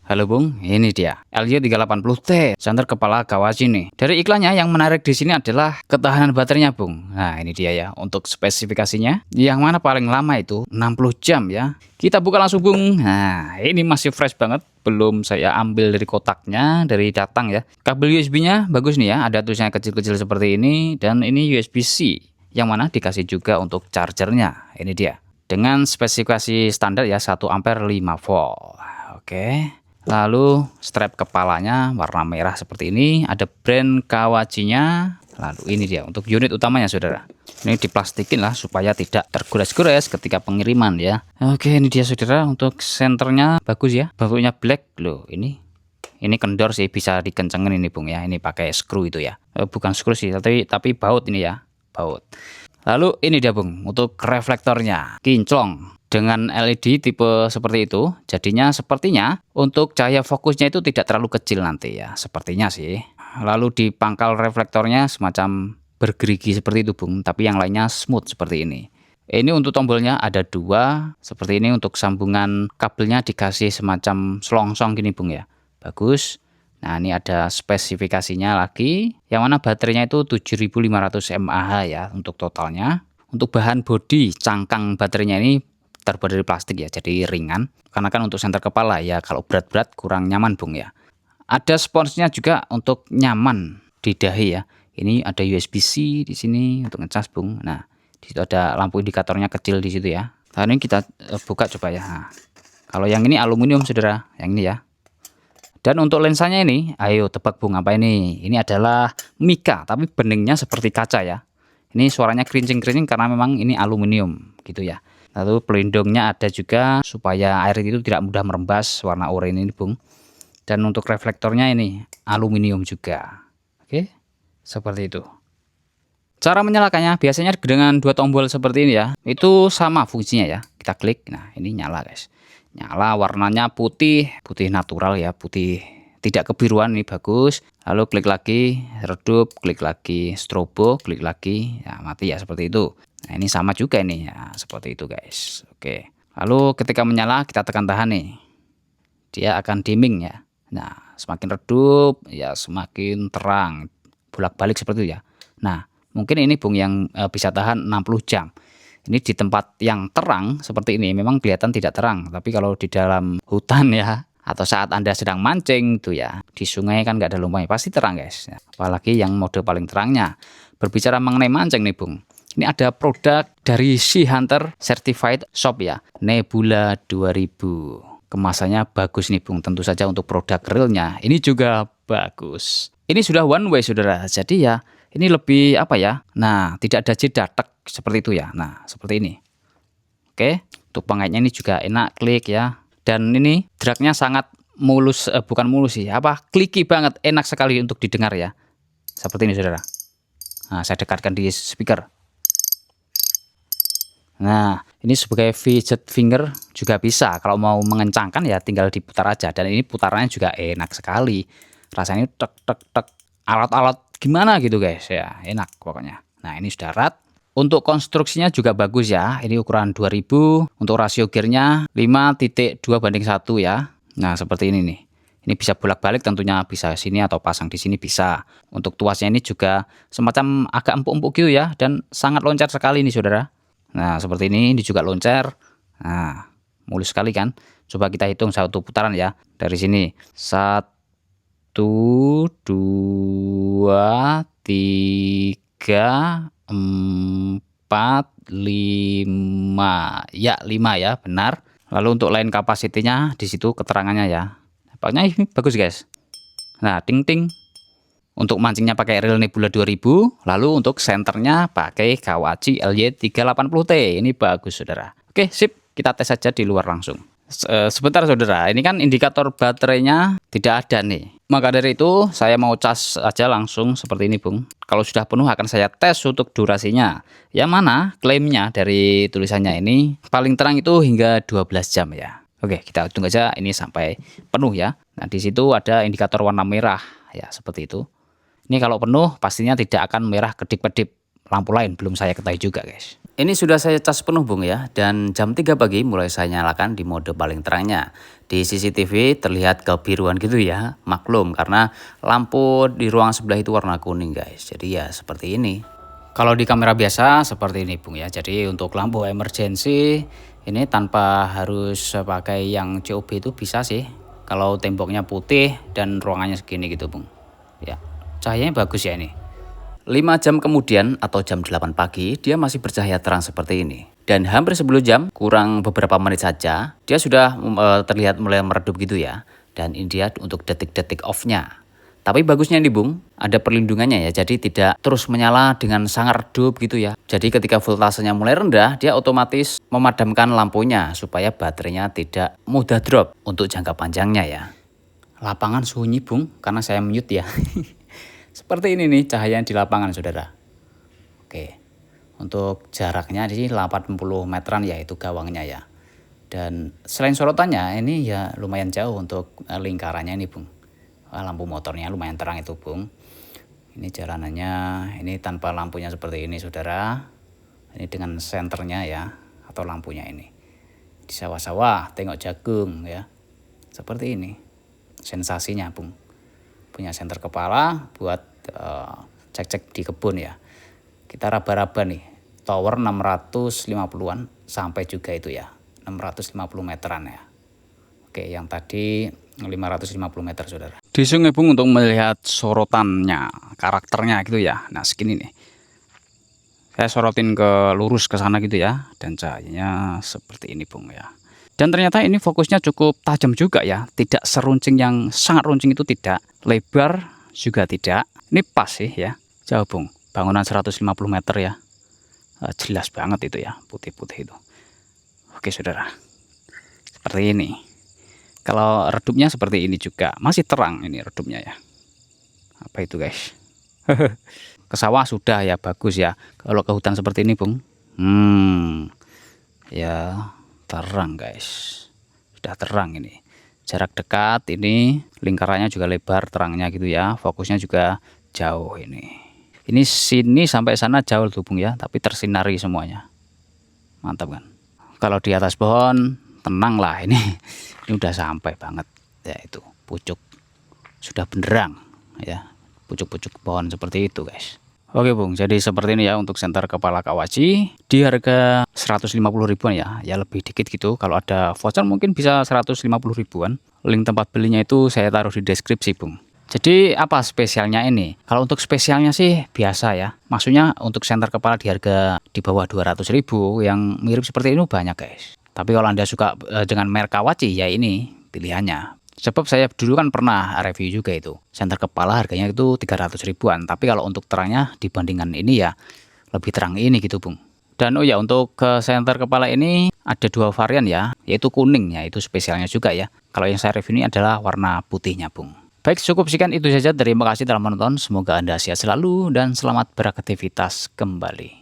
Halo Bung, ini dia LY380T senter kepala Kawachi nih. Dari iklannya yang menarik di sini adalah ketahanan baterainya Bung. Nah ini dia ya untuk spesifikasinya. Yang mana paling lama itu 60 jam ya. Kita buka langsung Bung. Nah ini masih fresh banget. Belum saya ambil dari kotaknya, dari datang ya. Kabel USB-nya bagus nih ya. Ada tulisannya kecil-kecil seperti ini. Dan ini USB-C. Yang mana dikasih juga untuk chargernya. Ini dia. Dengan spesifikasi standar ya 1 ampere 5 volt. Oke. Lalu strap kepalanya warna merah seperti ini, ada brand Kawachi-nya. Lalu ini dia untuk unit utamanya saudara. Ini diplastikin lah supaya tidak tergores-gores ketika pengiriman ya. Oke, ini dia saudara untuk senternya bagus ya. Bautnya black loh ini. Ini kendor sih, bisa dikencengin ini Bung ya. Ini pakai screw itu ya. Bukan screw sih, tapi baut ini ya, baut. Lalu ini dia Bung untuk reflektornya kinclong. Dengan LED tipe seperti itu, jadinya sepertinya untuk cahaya fokusnya itu tidak terlalu kecil nanti ya, sepertinya sih. Lalu di pangkal reflektornya semacam bergerigi seperti itu Bung, tapi yang lainnya smooth seperti ini. Ini untuk tombolnya ada 2, seperti ini untuk sambungan kabelnya dikasih semacam selongsong gini Bung ya. Bagus. Nah ini ada spesifikasinya lagi, yang mana baterainya itu 7500 mAh ya untuk totalnya. Untuk bahan bodi cangkang baterainya ini terbuat dari plastik ya, jadi ringan. Karena kan untuk senter kepala ya, kalau berat-berat kurang nyaman Bung ya. Ada sponsnya juga untuk nyaman di dahi ya. Ini ada USB-C di sini untuk ngecas Bung. Nah, di situ ada lampu indikatornya kecil di situ ya. Nah, ini kita buka coba ya. Nah, kalau yang ini aluminium saudara, yang ini ya. Dan untuk lensanya ini, ayo tebak Bung apa ini? Ini adalah mika, tapi beningnya seperti kaca ya. Ini suaranya kerincing-kerincing karena memang ini aluminium gitu ya. Lalu pelindungnya ada juga supaya air itu tidak mudah merembas warna oranye ini Bung. Dan untuk reflektornya ini aluminium juga. Oke, seperti itu. Cara menyalakannya biasanya dengan 2 tombol seperti ini ya. Itu sama fungsinya ya. Kita klik, nah ini nyala guys. Nyala, warnanya putih, putih natural ya, putih tidak kebiruan, ini bagus. Lalu klik lagi, redup, klik lagi, strobo, klik lagi, ya mati ya seperti itu. Nah ini sama juga nih ya, seperti itu guys. Oke. Lalu ketika menyala kita tekan tahan nih, dia akan dimming ya. Nah semakin redup ya semakin terang, bolak-balik seperti itu ya. Nah mungkin ini Bung yang bisa tahan 60 jam. Ini di tempat yang terang seperti ini memang kelihatan tidak terang, tapi kalau di dalam hutan ya, atau saat Anda sedang mancing itu ya, di sungai kan nggak ada lumpurnya, pasti terang guys. Apalagi yang mode paling terangnya. Berbicara mengenai mancing nih Bung, ini ada produk dari Sea Hunter Certified Shop ya, Nebula 2000. Kemasannya bagus nih Bung, tentu saja untuk produk realnya ini juga bagus. Ini sudah one way saudara, jadi ya ini lebih apa ya, nah tidak ada jeda tek seperti itu ya. Nah seperti ini. Oke, untuk pengaitnya ini juga enak, klik ya. Dan ini dragnya sangat mulus, bukan mulus sih, apa kliki banget, enak sekali untuk didengar ya. Seperti ini saudara. Nah saya dekatkan di speaker. Nah ini sebagai fidget finger juga bisa. Kalau mau mengencangkan ya tinggal diputar aja. Dan ini putarannya juga enak sekali. Rasanya tek tek tek, alat-alat gimana gitu guys ya, enak pokoknya. Nah ini sudah rat. Untuk konstruksinya juga bagus ya. Ini ukuran 2000. Untuk rasio gearnya 5.2:1 ya. Nah seperti ini nih. Ini bisa bolak-balik tentunya, bisa sini atau pasang di sini bisa. Untuk tuasnya ini juga semacam agak empuk-empuk gitu ya. Dan sangat loncat sekali nih saudara. Nah seperti ini juga loncer. Nah mulus sekali kan. Coba kita hitung 1 putaran ya. Dari sini 1, 2, 3, 4, 5 ya, 5 ya benar. Lalu untuk line kapasitinya di situ keterangannya ya. Pokoknya ini bagus guys. Nah ting ting. Untuk mancingnya pakai reel Nebula 2000. Lalu untuk senternya pakai Kawachi LY380T. Ini bagus saudara. Oke sip, kita tes saja di luar langsung. Sebentar saudara, ini kan indikator baterainya tidak ada nih. Maka dari itu saya mau cas aja langsung seperti ini Bung. Kalau sudah penuh akan saya tes untuk durasinya. Yang mana klaimnya dari tulisannya ini paling terang itu hingga 12 jam ya. Oke, kita hitung aja ini sampai penuh ya. Nah di situ ada indikator warna merah ya, seperti itu. Ini kalau penuh pastinya tidak akan merah kedip-kedip. Lampu lain belum saya ketahui juga guys. Ini sudah saya cas penuh Bung ya, dan jam 3 pagi mulai saya nyalakan di mode paling terangnya. Di CCTV terlihat kebiruan gitu ya, maklum karena lampu di ruang sebelah itu warna kuning guys. Jadi ya seperti ini. Kalau di kamera biasa seperti ini Bung ya, jadi untuk lampu emergency ini tanpa harus pakai yang COB itu bisa sih. Kalau temboknya putih dan ruangannya segini gitu Bung. Ya, cahayanya bagus ya ini. 5 jam kemudian atau jam 8 pagi dia masih bercahaya terang seperti ini. Dan hampir 10 jam kurang beberapa menit saja dia sudah terlihat mulai meredup gitu ya. Dan ini dia untuk detik-detik off-nya. Tapi bagusnya nih Bung, ada perlindungannya ya. Jadi tidak terus menyala dengan sangat redup gitu ya. Jadi ketika voltasenya mulai rendah dia otomatis memadamkan lampunya supaya baterainya tidak mudah drop untuk jangka panjangnya ya. Lapangan sunyi Bung karena saya mute ya. Seperti ini nih cahaya di lapangan saudara. Oke, untuk jaraknya di 80 meteran ya itu gawangnya ya. Dan selain sorotannya ini ya lumayan jauh untuk lingkarannya ini Bung. Lampu motornya lumayan terang itu Bung. Ini jalanannya, ini tanpa lampunya seperti ini saudara. Ini dengan senternya ya, atau lampunya ini. Di sawah-sawah tengok jagung ya. Seperti ini sensasinya Bung. Punya senter kepala buat cek-cek di kebun ya. Kita raba-raba nih tower 650-an sampai juga itu ya 650 meteran ya. Oke, yang tadi 550 meter saudara. Di sungai Bung untuk melihat sorotannya, karakternya gitu ya. Nah segini nih. Saya sorotin ke lurus ke sana gitu ya. Dan cahayanya seperti ini Bung ya. Dan ternyata ini fokusnya cukup tajam juga ya. Tidak seruncing yang sangat runcing itu tidak. Lebar juga tidak. Ini pas sih ya. Jauh Bung. Bangunan 150 meter ya. Jelas banget itu ya. Putih-putih itu. Oke saudara. Seperti ini. Kalau redupnya seperti ini juga. Masih terang ini redupnya ya. Apa itu guys? Ke sawah sudah ya. Bagus ya. Kalau ke hutan seperti ini Bung. Ya terang guys. Sudah terang ini. Jarak dekat ini. Lingkarannya juga lebar terangnya gitu ya. Fokusnya juga jauh ini. Ini sini sampai sana jauh tuh Bung ya. Tapi tersinari semuanya. Mantap kan. Kalau di atas pohon tenang lah ini. Ini udah sampai banget ya itu pucuk sudah benderang ya, pucuk-pucuk pohon seperti itu guys. Oke Bung, jadi seperti ini ya untuk senter kepala kawaci di harga 150 ribuan ya, ya lebih dikit gitu. Kalau ada voucher mungkin bisa 150 ribuan. Link tempat belinya itu saya taruh di deskripsi Bung. Jadi apa spesialnya ini? Kalau untuk spesialnya sih biasa ya. Maksudnya untuk senter kepala di harga di bawah 200 ribu yang mirip seperti ini banyak guys. Tapi kalau Anda suka dengan merek kawaci ya ini pilihannya. Sebab saya dulu kan pernah review juga itu. Senter kepala harganya itu 300 ribuan. Tapi kalau untuk terangnya dibandingkan ini ya lebih terang ini gitu Bung. Dan oh ya untuk ke senter kepala ini ada dua varian ya. Yaitu kuning ya itu spesialnya juga ya. Kalau yang saya review ini adalah warna putihnya Bung. Baik cukup sekian itu saja. Terima kasih telah menonton. Semoga Anda sehat selalu dan selamat beraktivitas kembali.